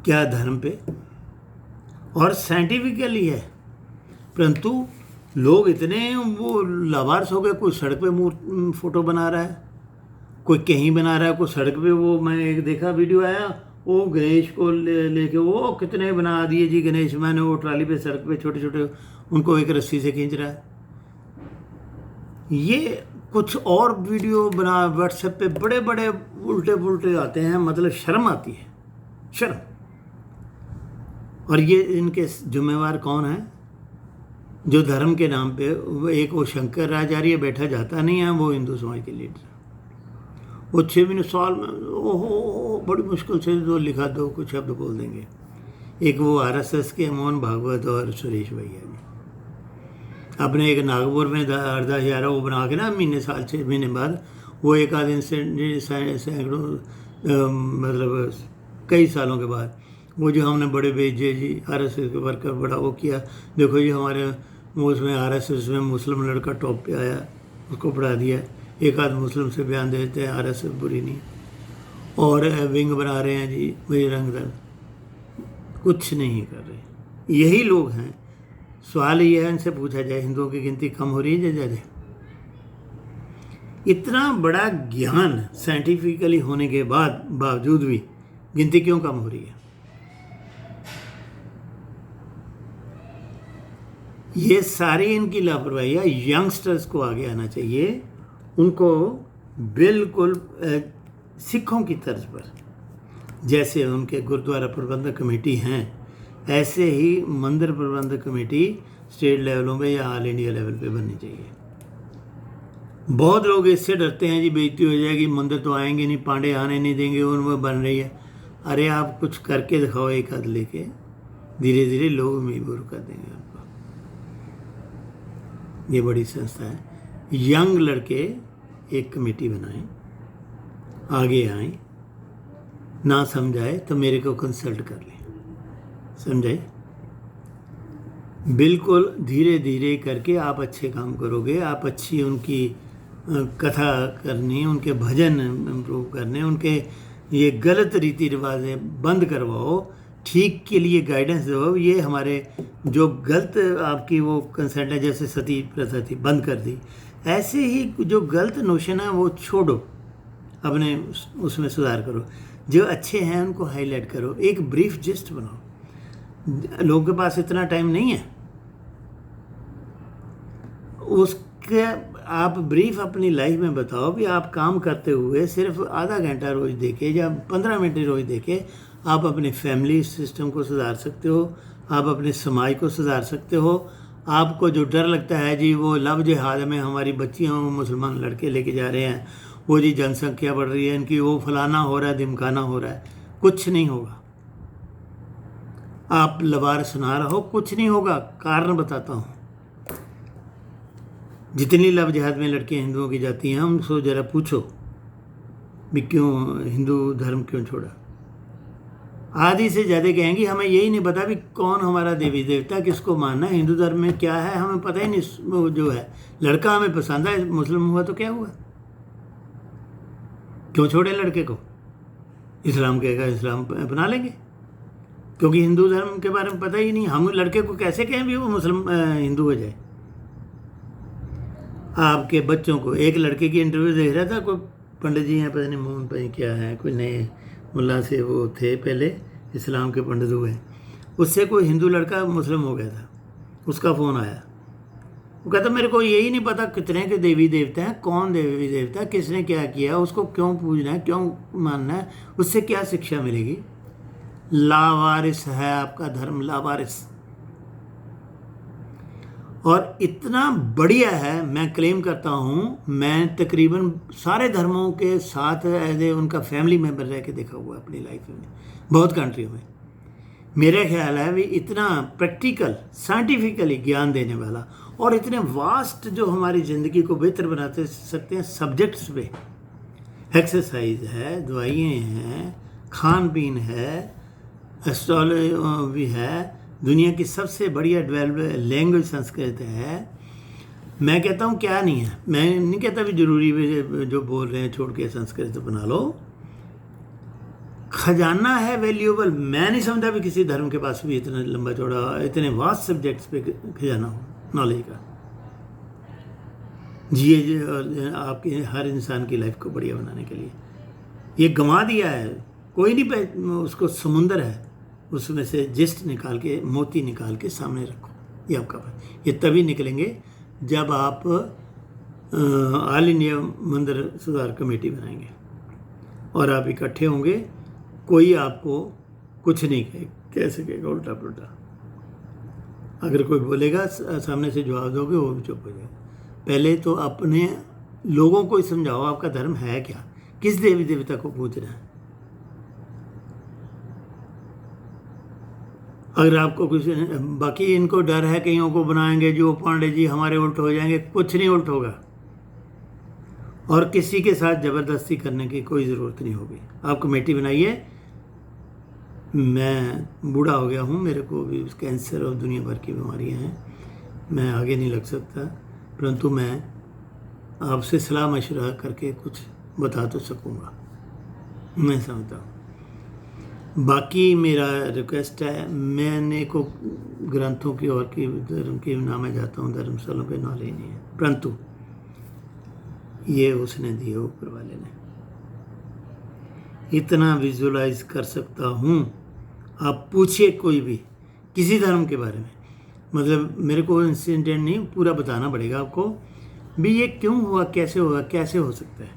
क्या धर्म पे, और साइंटिफिकली है, परंतु लोग इतने वो लावारस हो गए, कोई सड़क पे फोटो बना रहा है, कोई कहीं बना रहा है, कोई सड़क पे। वो मैं एक देखा वीडियो आया, वो गणेश को लेके वो कितने बना दिए जी गणेश, मैंने वो ट्राली पे सड़क पे छोटे छोटे उनको एक रस्सी से खींच रहा है। ये कुछ और वीडियो बना व्हाट्सएप पे, बड़े बड़े उल्टे पुल्टे आते हैं, मतलब शर्म आती है, शर्म। और ये इनके जिम्मेवार कौन है? जो धर्म के नाम पे एक वो शंकर आचार्य बैठा जाता नहीं है, वो हिंदू समाज के लीडर, वो 6 महीने साल में ओहो बड़ी मुश्किल से जो लिखा दो कुछ शब्द बोल देंगे। एक वो आरएसएस के मोहन भागवत और सुरेश भैया जी, अपने एक नागपुर में 8-10 वो बना के ना, महीने साल 6 महीने बाद वो एक आध सैकड़ों मतलब कई सालों के बाद वो जो हमने बड़े भेजे जी आरएसएस के वर्कर, बड़ा वो किया, देखो जी हमारे उसमें आरएसएस में मुस्लिम लड़का टॉप पे आया, उसको पढ़ा दिया। एक आध मुस्लिम से बयान देते हैं आरएसएस बुरी नहीं, और विंग बना रहे हैं जी बजरंग दल, कुछ नहीं कर रहे। यही लोग हैं। सवाल ये है, इनसे पूछा जाए हिंदुओं की गिनती कम हो रही है ज़्यादा? इतना बड़ा ज्ञान साइंटिफिकली होने के बावजूद भी गिनती क्यों कम हो रही है? ये सारी इनकी लापरवाही है। यंगस्टर्स को आगे आना चाहिए, उनको बिल्कुल सिखों की तर्ज पर, जैसे उनके गुरुद्वारा प्रबंधक कमेटी हैं, ऐसे ही मंदिर प्रबंधक कमेटी स्टेट लेवलों पे या ऑल इंडिया लेवल पे बननी चाहिए। बहुत लोग इससे डरते हैं जी बेइज्जती हो जाएगी, मंदिर तो आएंगे नहीं, पांडे आने नहीं देंगे, उनमें बन रही है। अरे आप कुछ करके दिखाओ एक आध लेके, धीरे धीरे लोग मजबूर कर देंगे आपको। ये बड़ी संस्था है। यंग लड़के एक कमेटी बनाएं, आगे आएं, ना समझाए तो मेरे को कंसल्ट कर लें, समझाए। बिल्कुल धीरे धीरे करके आप अच्छे काम करोगे, आप अच्छी उनकी कथा करनी, उनके भजन इम्प्रूव करने, उनके ये गलत रीति रिवाज बंद करवाओ, ठीक के लिए गाइडेंस दो। ये हमारे जो गलत आपकी वो कंसेंट है, जैसे सती प्रथा थी बंद कर दी, ऐसे ही जो गलत नोशन है वो छोड़ो, अपने उसमें सुधार करो। जो अच्छे हैं उनको हाईलाइट करो, एक ब्रीफ जिस्ट बनाओ। लोगों के पास इतना टाइम नहीं है, उसके आप ब्रीफ अपनी लाइफ में बताओ भी आप काम करते हुए सिर्फ आधा घंटा रोज़ देके या 15 मिनट रोज़ देके आप अपने फैमिली सिस्टम को सुधार सकते हो, आप अपने समाज को सुधार सकते हो। आपको जो डर लगता है जी वो लव जिहाद में हमारी बच्चियों को मुसलमान लड़के लेके जा रहे हैं, वो जी जनसंख्या बढ़ रही है इनकी, वो फलाना हो रहा है, धिमकाना हो रहा है, कुछ नहीं होगा। आप लबार सुना रहो, कुछ नहीं होगा। कारण बताता हूँ। जितनी लव जिहाद में लड़कियां हिंदुओं की जाती हैं, उनसे ज़रा पूछो भी क्यों हिंदू धर्म क्यों छोड़ा। आधी से ज़्यादा कहेंगी हमें यही नहीं पता भी कौन हमारा देवी देवता, किसको मानना है, हिंदू धर्म में क्या है हमें पता ही नहीं। वो जो है लड़का हमें पसंद है, मुस्लिम हुआ तो क्या हुआ, क्यों छोड़े लड़के को। इस्लाम कहेगा इस्लाम अपना लेंगे, क्योंकि हिंदू धर्म के बारे में पता ही नहीं। हम लड़के को कैसे कहें भी वो मुस्लिम हिंदू हो जाए। आपके बच्चों को, एक लड़के की इंटरव्यू देख रहा था, कोई पंडित जी हैं, पता नहीं मोहन भाई क्या है, कोई नए मुल्ला से वो थे, पहले इस्लाम के पंडित हुए, उससे कोई हिंदू लड़का मुस्लिम हो गया था। उसका फ़ोन आया, वो कहता मेरे को यही नहीं पता कितने के देवी देवता हैं, कौन देवी देवता, किसने क्या किया, उसको क्यों पूजना है, क्यों मानना है, उससे क्या शिक्षा मिलेगी। लावारिस है आपका धर्म, लावारिस। और इतना बढ़िया है, मैं क्लेम करता हूँ, मैं तकरीबन सारे धर्मों के साथ एज ए उनका फैमिली मेम्बर रह के देखा हुआ अपनी लाइफ में, बहुत कंट्रियों में। मेरा ख्याल है भी इतना प्रैक्टिकल साइंटिफिकली ज्ञान देने वाला और इतने वास्ट जो हमारी ज़िंदगी को बेहतर बनाते सकते हैं सब्जेक्ट्स पे, एक्सरसाइज है, दवाइयाँ हैं, खान पीन है, एस्ट्रोलॉजी भी है, दुनिया की सबसे बढ़िया डेवलप लैंग्वेज संस्कृत है। मैं कहता हूँ क्या नहीं है, मैं नहीं कहता भी जरूरी जो बोल रहे हैं छोड़ के संस्कृत बना लो। खजाना है वैल्यूएबल। मैं नहीं समझता भी किसी धर्म के पास भी इतना लंबा चौड़ा इतने वास्ट सब्जेक्ट्स पे खजाना हो नॉलेज का। जिए आपके हर इंसान की लाइफ को बढ़िया बनाने के लिए। ये गंवा दिया है, कोई नहीं उसको समुंदर है, उसमें से जिस्ट निकाल के, मोती निकाल के सामने रखो, ये आपका बात। ये तभी निकलेंगे जब आप ऑल इंडिया मंदिर सुधार कमेटी बनाएंगे और आप इकट्ठे होंगे। कोई आपको कुछ नहीं कह सकेगा उल्टा पुल्टा। अगर कोई बोलेगा सामने से जवाब दोगे, वो भी चुप हो जाएगा। पहले तो अपने लोगों को समझाओ आपका धर्म है क्या, किस देवी देवता को पूजना है। अगर आपको कुछ, बाकी इनको डर है कईयों को बनाएंगे जो पांडे जी हमारे उल्ट हो जाएंगे, कुछ नहीं उल्ट होगा। और किसी के साथ ज़बरदस्ती करने की कोई ज़रूरत नहीं होगी। आप कमेटी बनाइए। मैं बूढ़ा हो गया हूँ, मेरे को भी कैंसर और दुनिया भर की बीमारियाँ हैं, मैं आगे नहीं लग सकता, परंतु मैं आपसे सलाह मशवरा करके कुछ बता तो सकूँगा, मैं समझता हूँ। बाकी मेरा रिक्वेस्ट है, मैंने को ग्रंथों की और की धर्म की ना मैं जाता हूँ, धर्मशालों पे नॉलेज नहीं है, परंतु ये उसने दिए ऊपर वाले ने। इतना विजुलाइज कर सकता हूँ। आप पूछिए कोई भी किसी धर्म के बारे में, मतलब मेरे को इंसिडेंट नहीं, पूरा बताना पड़ेगा आपको भी ये क्यों हुआ, कैसे हुआ, कैसे हो सकता है।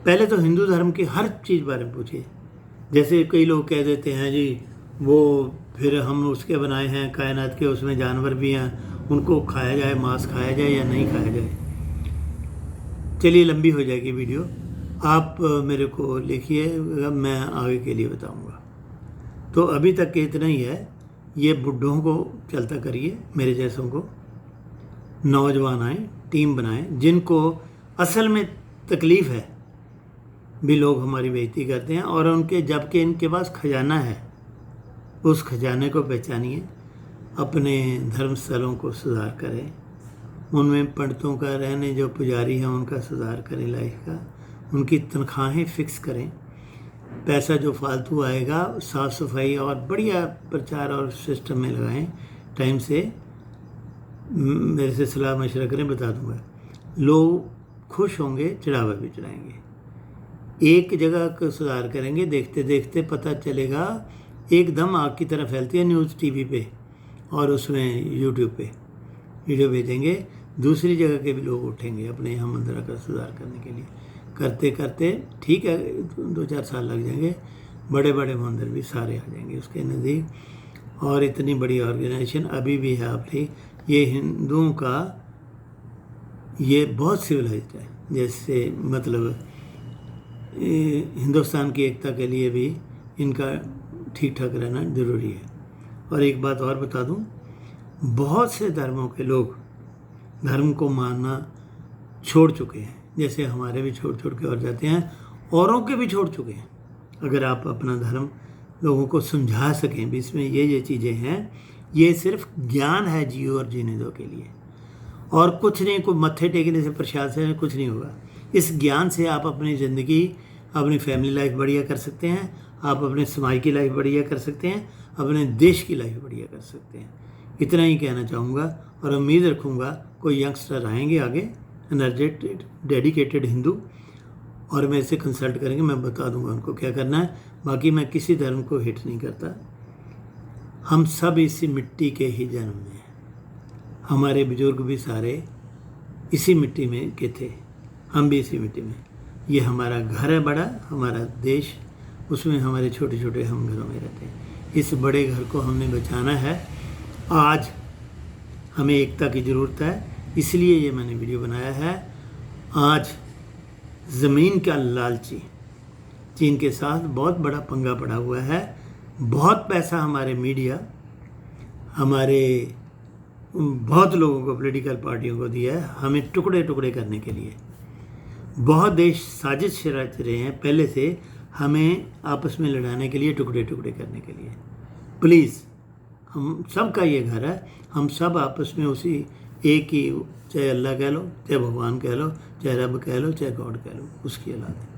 पहले तो हिंदू धर्म की हर चीज़ बारे में पूछिए। जैसे कई लोग कह देते हैं जी वो फिर हम उसके बनाए हैं कायनात के, उसमें जानवर भी हैं, उनको खाया जाए, मांस खाया जाए या नहीं खाया जाए। चलिए लंबी हो जाएगी वीडियो। आप मेरे को लिखिए, मैं आगे के लिए बताऊंगा। तो अभी तक के इतना ही है। ये बुढ़ों को चलता करिए, मेरे जैसों को, नौजवान आए, टीम बनाएं, जिनको असल में तकलीफ़ है भी लोग हमारी बेइज्जती करते हैं, और उनके जबकि इनके पास खजाना है, उस खजाने को पहचानिए, अपने धर्मस्थलों को सुधार करें, उनमें पंडितों का रहने, जो पुजारी हैं उनका सुधार करें लाइफ का, उनकी तनख्वाहें फिक्स करें, पैसा जो फालतू आएगा साफ़ सफाई और बढ़िया प्रचार और सिस्टम में लगाएं टाइम से। मेरे से सलाह मशवरा करें, बता दूंगा। लोग खुश होंगे, चढ़ावा भी चढ़ाएंगे। एक जगह का सुधार करेंगे, देखते देखते पता चलेगा एकदम आग की तरह फैलती है न्यूज़ टीवी पे और उसमें यूट्यूब पे वीडियो भेजेंगे, दूसरी जगह के भी लोग उठेंगे अपने यहाँ मंदिर का सुधार करने के लिए। करते करते ठीक है 2-4 साल लग जाएंगे, बड़े बड़े मंदिर भी सारे आ जाएंगे उसके नज़दीक। और इतनी बड़ी ऑर्गेनाइजेशन अभी भी है आपकी, ये हिंदुओं का ये बहुत सिविलाइज्ड है, जैसे मतलब हिंदुस्तान की एकता के लिए भी इनका ठीक ठाक रहना ज़रूरी है। और एक बात और बता दूं, बहुत से धर्मों के लोग धर्म को मानना छोड़ चुके हैं, जैसे हमारे भी छोड़ छोड़ के और जाते हैं, औरों के भी छोड़ चुके हैं। अगर आप अपना धर्म लोगों को समझा सकें भी इसमें ये चीज़ें हैं, ये सिर्फ ज्ञान है जियो और जीने दो के लिए, और कुछ नहीं। कोई मत्थे टेकने से प्रसाद से कुछ नहीं होगा। इस ज्ञान से आप अपनी ज़िंदगी, अपनी फैमिली लाइफ बढ़िया कर सकते हैं, आप अपने समाज की लाइफ बढ़िया कर सकते हैं, अपने देश की लाइफ बढ़िया कर सकते हैं। इतना ही कहना चाहूँगा और उम्मीद रखूँगा कोई यंगस्टर आएंगे आगे, एनर्जेटिक डेडिकेटेड हिंदू, और मेरे से कंसल्ट करेंगे, मैं बता दूंगा उनको क्या करना है। बाकी मैं किसी धर्म को हिट नहीं करता, हम सब इसी मिट्टी के ही जन्म में हैं। हमारे बुजुर्ग भी सारे इसी मिट्टी में के थे, हम भी इसी मिट्टी में। ये हमारा घर है बड़ा, हमारा देश, उसमें हमारे छोटे छोटे हम घरों में रहते हैं। इस बड़े घर को हमने बचाना है। आज हमें एकता की ज़रूरत है, इसलिए ये मैंने वीडियो बनाया है। आज ज़मीन का लालची चीन के साथ बहुत बड़ा पंगा पड़ा हुआ है। बहुत पैसा हमारे मीडिया, हमारे बहुत लोगों को, पॉलिटिकल पार्टियों को दिया है हमें टुकड़े टुकड़े करने के लिए। बहुत देश साजिश रच रहे हैं पहले से हमें आपस में लड़ाने के लिए, टुकड़े टुकड़े करने के लिए। प्लीज़, हम सब का ये घर है, हम सब आपस में उसी एक ही, चाहे अल्लाह कह लो, चाहे भगवान कह लो, चाहे रब कह लो, चाहे गॉड कह लो, उसकी औलाद है।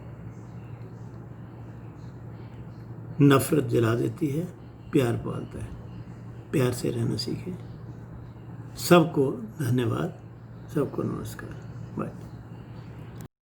नफ़रत जला देती है, प्यार पालता है। प्यार से रहना सीखें। सबको धन्यवाद, सबको नमस्कार, बाय।